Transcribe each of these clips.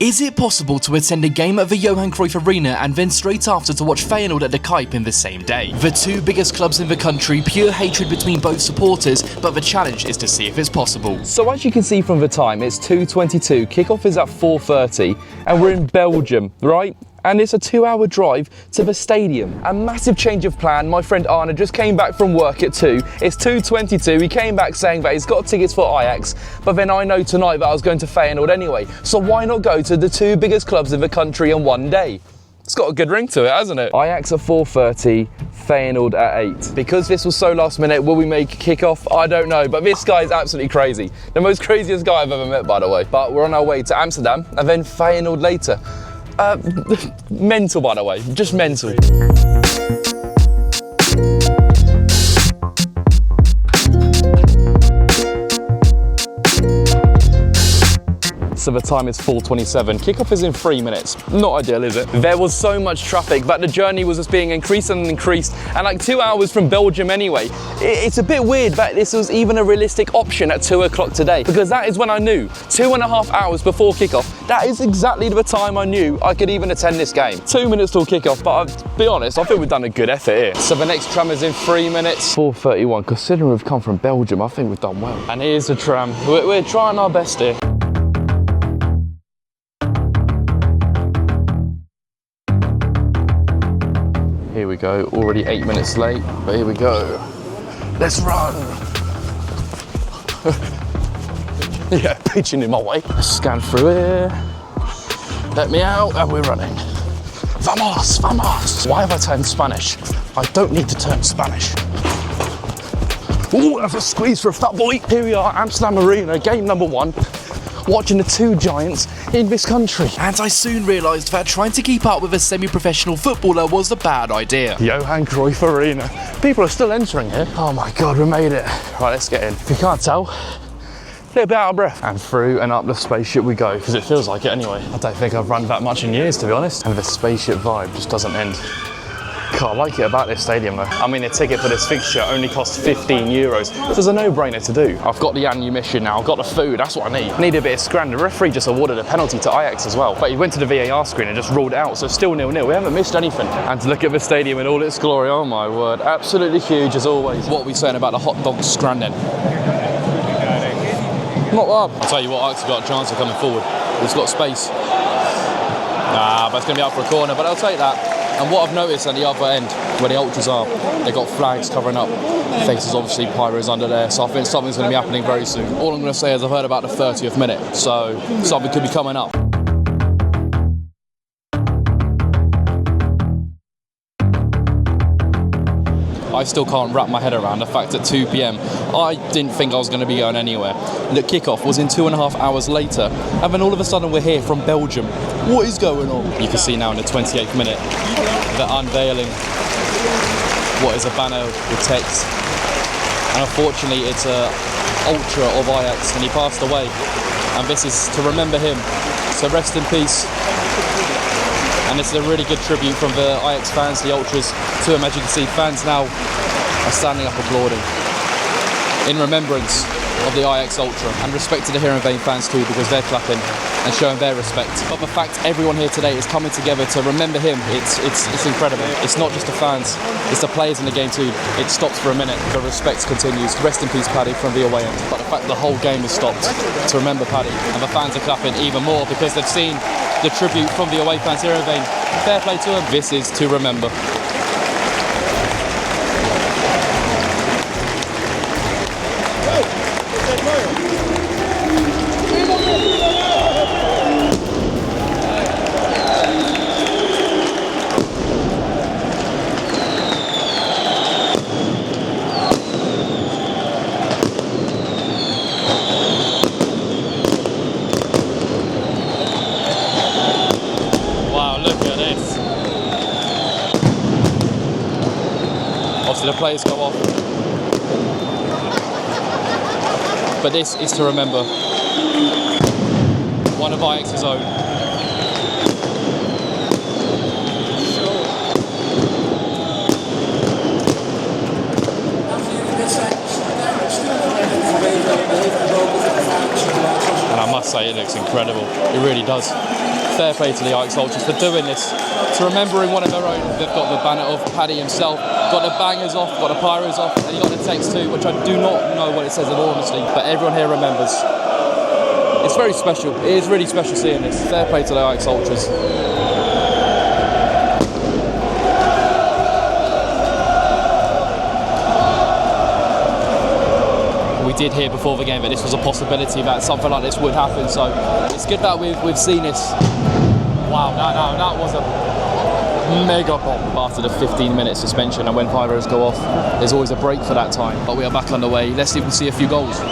Is it possible to attend a game at the Johan Cruyff Arena and then straight after to watch Feyenoord at the Kuip in the same day? The two biggest clubs in the country, pure hatred between both supporters, but the challenge is to see if it's possible. So as you can see from the time, it's 2:22, kickoff is at 4:30, and we're in Belgium, right? And it's a 2-hour drive to the stadium. A massive change of plan. My friend Arne just came back from work at 2. It's 2:22. He came back saying that he's got tickets for Ajax, but then I know tonight that I was going to Feyenoord anyway. So why not go to the two biggest clubs in the country in one day? It's got a good ring to it, hasn't it? Ajax at 4:30, Feyenoord at 8. Because this was so last minute, will we make kickoff? I don't know, but this guy is absolutely crazy. The most craziest guy I've ever met, by the way. But we're on our way to Amsterdam and then Feyenoord later. Mental, by the way, just mental. So the time is 4:27. Kickoff is in 3 minutes. Not ideal, is it? There was so much traffic that the journey was just being increased and increased, and like 2 hours from Belgium anyway. It's a bit weird that this was even a realistic option at 2 o'clock today, because that is when I knew, 2.5 hours before kickoff, that is exactly the time I knew I could even attend this game. 2 minutes till kickoff, but to be honest, I think we've done a good effort here. So the next tram is in 3 minutes. 4:31, considering we've come from Belgium, I think we've done well. And here's the tram. We're trying our best here. Here we go, already 8 minutes late, but here we go. Let's run. Yeah, pitching in my way. Let's scan through here. Let me out, and we're running. Vamos, vamos. Why have I turned Spanish? I don't need to turn Spanish. Ooh, that's a squeeze for a fat boy. Here we are, Amsterdam Arena, game number 1. Watching the two giants in this country. And I soon realised that trying to keep up with a semi-professional footballer was a bad idea. Johan Cruyff Arena. People are still entering here. Oh my God, we made it. Right, let's get in. If you can't tell, a little bit out of breath. And through and up the spaceship we go, because it feels like it anyway. I don't think I've run that much in years, to be honest. And the spaceship vibe just doesn't end. God, I like it about this stadium though. I mean, a ticket for this fixture only costs 15 euros. So it's a no-brainer to do. I've got the ammunition now, I've got the food, that's what I need. I need a bit of scram. The referee just awarded a penalty to Ajax as well. But he went to the VAR screen and just ruled it out, so still 0-0. We haven't missed anything. And to look at the stadium in all its glory, oh my word, absolutely huge as always. What are we saying about the hot dog scram then? Not bad. I'll tell you what, Ajax have got a chance of coming forward. It's got space. But it's going to be out for a corner, but I'll take that. And what I've noticed at the other end, where the ultras are, they've got flags covering up. Faces, obviously, pyros under there, so I think something's going to be happening very soon. All I'm going to say is I've heard about the 30th minute, so something could be coming up. I still can't wrap my head around the fact at 2 p.m. I didn't think I was going to be going anywhere. The kickoff was in 2.5 hours later, and then all of a sudden we're here from Belgium. What is going on? You can see now in the 28th minute, the unveiling what is a banner with text. And unfortunately it's a ultra of Ajax, and he passed away. And this is to remember him. So rest in peace. And this is a really good tribute from the Ajax fans, the ultras, to him. As you can see, fans now are standing up applauding in remembrance of the Ajax ultra, and respect to the Heerenveen fans too, because they're clapping and showing their respect. But the fact everyone here today is coming together to remember him, it's incredible. It's not just the fans, it's the players in the game too. It stops for a minute, the respect continues. Rest in peace, Paddy, from the away end. But the fact the whole game has stopped to remember Paddy, and the fans are clapping even more because they've seen the tribute from the away fans here in Heerenveen. Fair play to them. This is to remember. Obviously the players go off, but this is to remember one of Ajax's own. And I must say, it looks incredible. It really does. fair play to the Ajax Ultras for doing this, to remembering one of their own. They've got the banner of Paddy himself, got the bangers off, got the pyros off, and you got the text too, which I do not know what it says at all, honestly, but everyone here remembers. It's very special. It is really special seeing this. Fair play to the Ajax Ultras. We did hear before the game that this was a possibility that something like this would happen, so it's good that we've seen this. Wow, that was a mega bomb. After the 15-minute suspension, and when pyros go off, there's always a break for that time. But we are back underway. Let's see if we can see a few goals. What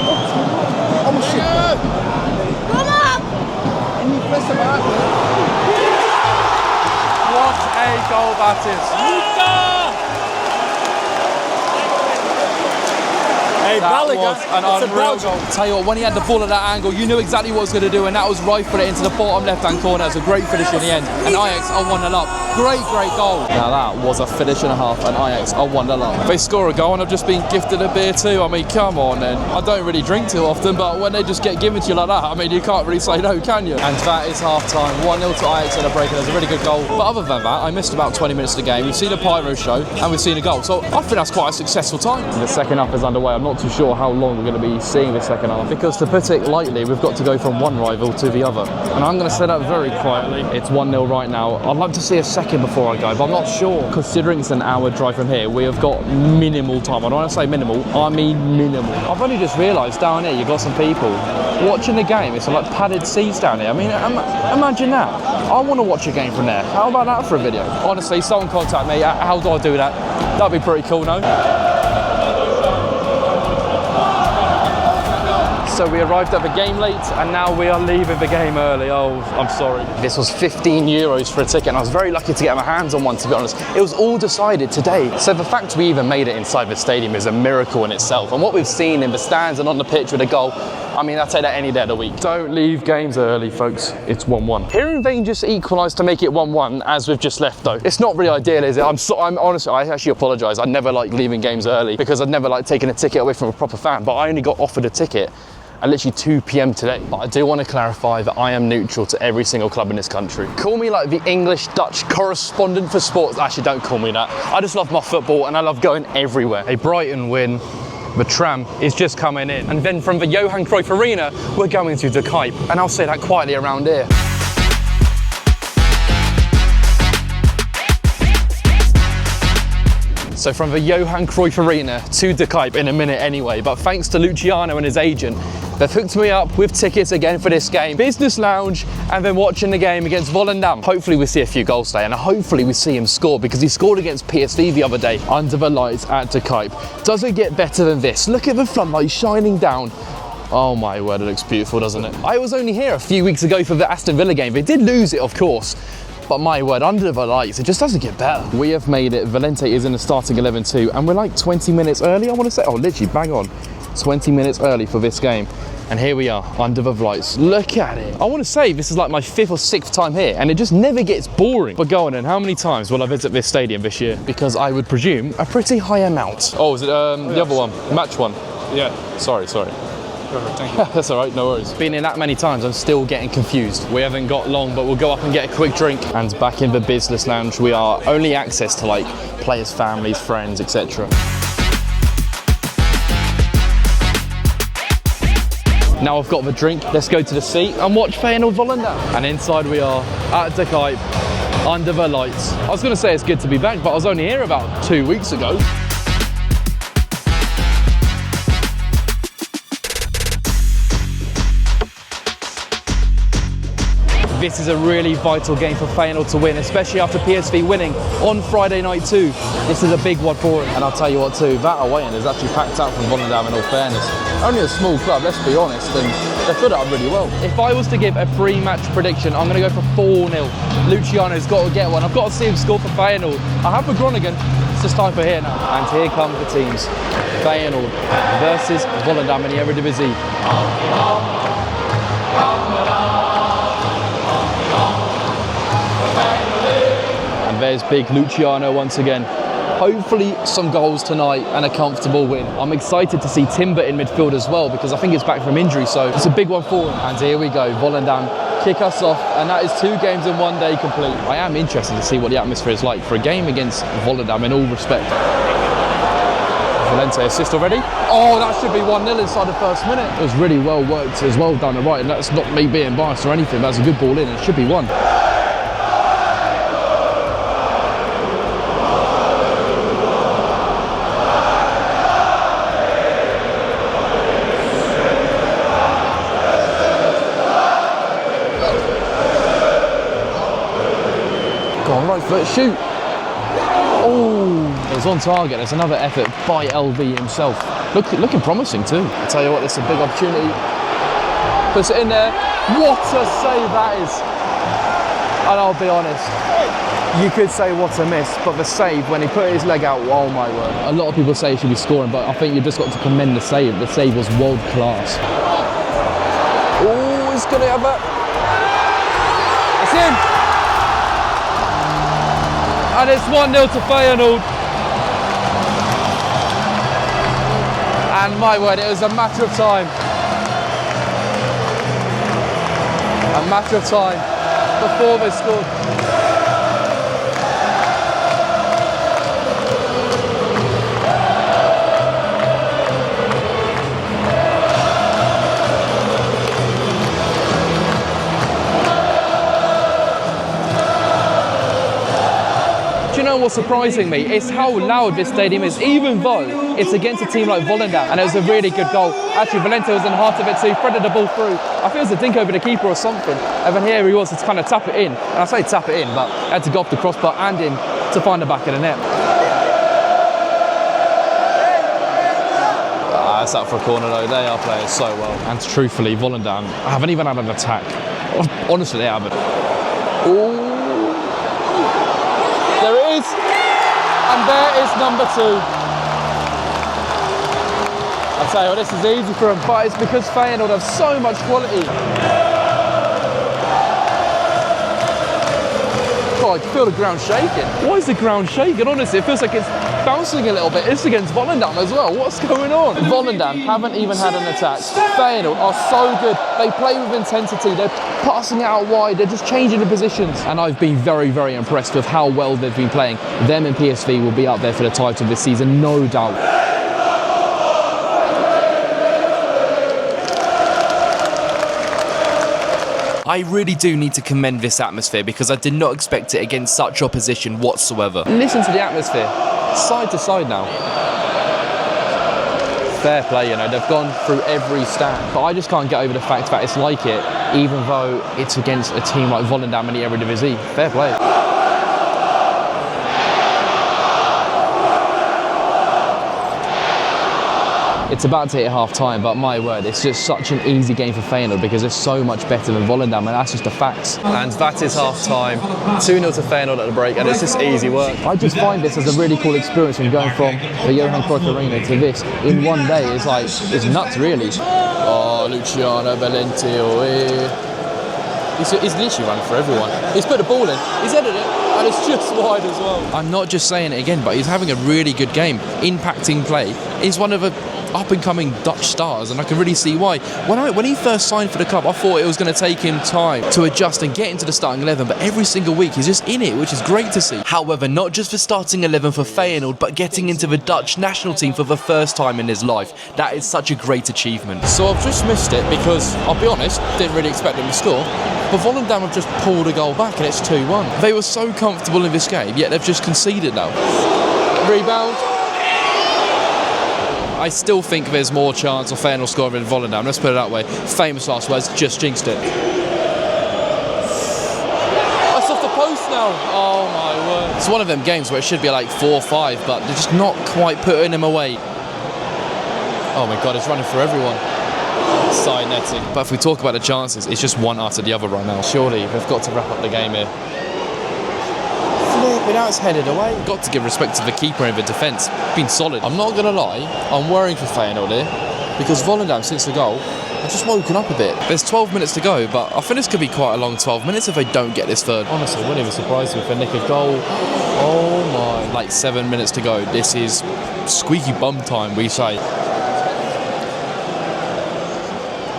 a goal that is! Hey, That Balogun, was an it's a unreal Belgian. goal. Tell you what, when he had the ball at that angle, you knew exactly what he was going to do, and that was rifle it into the bottom left-hand corner. It was a great finish in the end, and Ajax are 1-0 up. Great goal. Now that was a finish and a half, and Ajax are 1-0 up. They score a goal, and I've just been gifted a beer too. I mean, come on, then. I don't really drink too often, but when they just get given to you like that, I mean, you can't really say no, can you? And that is half-time. 1-0 to Ajax at a break, and there's a really good goal. But other than that, I missed about 20 minutes of the game. We've seen a pyro show, and we've seen a goal, so I think that's quite a successful time. The second half is underway. I'm not too sure how long we're going to be seeing this second half, because to put it lightly, we've got to go from one rival to the other, and I'm going to say that very quietly. It's 1-0 right now. I'd like to see a second before I go, but I'm not sure. Considering it's an hour drive from here, we have got minimal time. And when I say minimal, I mean minimal. I've only just realised down here you've got some people watching the game. It's like padded seats down here. I mean, imagine that. I want to watch a game from there. How about that for a video? Honestly, someone contact me. How do I do that? That'd be pretty cool, no? So we arrived at the game late, and now we are leaving the game early. Oh, I'm sorry. This was €15 for a ticket, and I was very lucky to get my hands on one, to be honest. It was all decided today. So the fact we even made it inside the stadium is a miracle in itself. And what we've seen in the stands and on the pitch with a goal, I mean, I'd take that any day of the week. Don't leave games early, folks. It's 1-1. Heerenveen just equalised to make it 1-1 as we've just left, though. It's not really ideal, is it? I'm honestly, I actually apologise. I never like leaving games early because I'd never like taking a ticket away from a proper fan, but I only got offered a ticket at literally 2 p.m. today. But I do want to clarify that I am neutral to every single club in this country. Call me like the English-Dutch correspondent for sports. Actually, don't call me that. I just love my football and I love going everywhere. A Brighton win. The tram is just coming in. And then from the Johan Cruyff Arena, we're going to the Kuip. And I'll say that quietly around here. So from the Johan Cruyff Arena to De Kuip in a minute anyway, but thanks to Luciano and his agent, they've hooked me up with tickets again for this game. Business lounge, and then watching the game against Volendam. Hopefully we see a few goals today, and hopefully we see him score, because he scored against PSV the other day under the lights at De Kuip. Does it get better than this? Look at the floodlights shining down. Oh my word, it looks beautiful, doesn't it? I was only here a few weeks ago for the Aston Villa game. They did lose it, of course. But my word, under the lights, it just doesn't get better. We have made it. Valente is in the starting 11 too, and we're like 20 minutes early, I want to say. Oh, literally, bang on. 20 minutes early for this game. And here we are, under the lights. Look at it. I want to say this is like my 5th or 6th time here, and it just never gets boring. But go on then, how many times will I visit this stadium this year? Because I would presume a pretty high amount. Oh, is it the other one? Match one? Yeah. Sorry. Perfect, thank you. That's all right, no worries. Been in that many times, I'm still getting confused. We haven't got long, but we'll go up and get a quick drink. And back in the business lounge, we are only access to like players' families, friends, etc. Now I've got the drink, let's go to the seat and watch Feyenoord Volendam. And inside we are at De Kuip, under the lights. I was going to say it's good to be back, but I was only here about 2 weeks ago. This is a really vital game for Feyenoord to win, especially after PSV winning on Friday night too. This is a big one for them. And I'll tell you what too, that away end is actually packed out from Volendam in all fairness. Only a small club, let's be honest, and they put it up really well. If I was to give a pre-match prediction, I'm going to go for 4-0. Luciano's got to get one. I've got to see him score for Feyenoord. I have for Groningen. It's just time for here now. And here come the teams. Feyenoord versus Volendam in the Eredivisie. And there's big Luciano once again. Hopefully some goals tonight and a comfortable win. I'm excited to see Timber in midfield as well, because I think he's back from injury, so it's a big one for him. And here we go, Volendam kick us off, and that is 2 games in 1 day complete. I am interested to see what the atmosphere is like for a game against Volendam in all respect. Valente assist already. Oh, that should be 1-0 inside the first minute. It was really well worked, as well done, right, and that's not me being biased or anything. That's a good ball in, and it should be 1. Go on, right foot, shoot. Oh, it was on target. There's another effort by LV himself. Looking promising too. I tell you what, this is a big opportunity. Puts it in there. What a save that is. And I'll be honest, you could say what a miss, but the save when he put his leg out, oh my word. A lot of people say he should be scoring, but I think you've just got to commend the save. The save was world class. Oh, he's gonna have that. It's in. And it's 1-0 to Feyenoord. And my word, it was a matter of time. A matter of time before they scored. Do you know what's surprising me? It's how loud this stadium is, even though it's against a team like Volendam, and it was a really good goal. Actually, Valente was in the heart of it too, threaded the ball through. I think it was a dink over the keeper or something. And then here he was to kind of tap it in. And I say tap it in, but had to go off the crossbar and in to find the back of the net. That's up for a corner though. They are playing so well. And truthfully, Volendam haven't even had an attack. Honestly, they haven't. Ooh. There it is, and there is number 2. I'll tell you what, this is easy for them, but it's because Feyenoord have so much quality. God, you feel the ground shaking. Why is the ground shaking? Honestly, it feels like it's bouncing a little bit. It's against Volendam as well. What's going on? Volendam haven't even had an attack. Feyenoord are so good. They play with intensity. They're passing it out wide. They're just changing the positions. And I've been very, very impressed with how well they've been playing. Them and PSV will be up there for the title this season, no doubt. I really do need to commend this atmosphere because I did not expect it against such opposition whatsoever. Listen to the atmosphere, side to side now. Fair play, you know, they've gone through every stand. But I just can't get over the fact that it's like it, even though it's against a team like Volendam in the Eredivisie. Fair play. It's about to hit half time, but my word, it's just such an easy game for Feyenoord because they're so much better than Volendam, and that's just the facts. And that is half time, 2-0 to Feyenoord at the break, and it's just easy work. I just find this as a really cool experience from going from the Johan Cruyff Arena to this in 1 day. It's like, it's nuts really. Oh, Luciano Valente, He's literally run for everyone. He's put the ball in, he's headed it, and it's just wide as well. I'm not just saying it again, but he's having a really good game. Impacting play. He's one of the up-and-coming Dutch stars, and I can really see why. When he first signed for the club, I thought it was going to take him time to adjust and get into the starting 11, but every single week he's just in it, which is great to see. However, not just for starting 11 for Feyenoord, but getting into the Dutch national team for the first time in his life. That is such a great achievement. So I've just missed it because, I'll be honest, didn't really expect them to score. But Volendam have just pulled a goal back and it's 2-1. They were so comfortable in this game, yet they've just conceded now. Rebound. I still think there's more chance of Feyenoord scoring than Volendam. Let's put it that way. Famous last words, just jinxed it. That's off the post now. Oh my word. It's one of them games where it should be like 4-5, but they're just not quite putting him away. Oh my God, it's running for everyone. Side netting. But if we talk about the chances, it's just one after the other right now. Surely they've got to wrap up the game here. Now it's headed away. Got to give respect to the keeper and the defence. Been solid. I'm not going to lie, I'm worrying for Feyenoord here because Volendam, since the goal, have just woken up a bit. There's 12 minutes to go, but I think this could be quite a long 12 minutes if they don't get this third. Honestly, wouldn't even surprise me if they nick a goal. Oh my. Like 7 minutes to go. This is squeaky bum time, we say.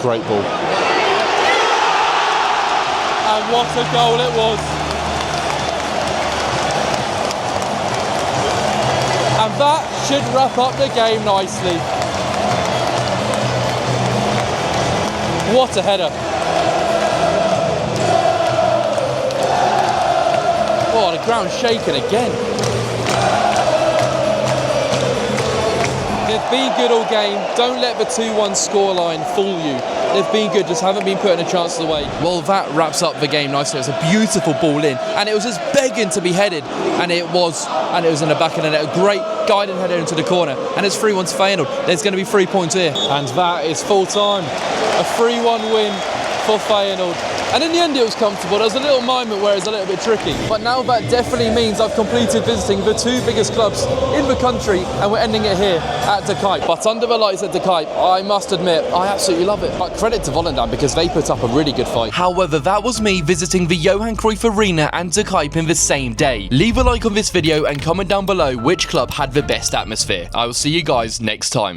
Great ball. what a goal it was. And that should wrap up the game nicely. What a header. Oh, the ground's shaking again. They've been good all game. Don't let the 2-1 scoreline fool you. They've been good, just haven't been putting a chance away. Well, that wraps up the game nicely. It was a beautiful ball in, and it was just begging to be headed, and it was in the back of the net. A great guiding header into the corner, and it's 3-1 to Feyenoord. There's going to be 3 points here. And that is full time. A 3-1 win for Feyenoord. And in the end it was comfortable. There was a little moment where it was a little bit tricky. But now that definitely means I've completed visiting the 2 biggest clubs in the country, and we're ending it here at De Kuip. But under the lights at De Kuip, I must admit, I absolutely love it. But credit to Volendam because they put up a really good fight. However, that was me visiting the Johan Cruyff Arena and De Kuip in the same day. Leave a like on this video and comment down below which club had the best atmosphere. I will see you guys next time.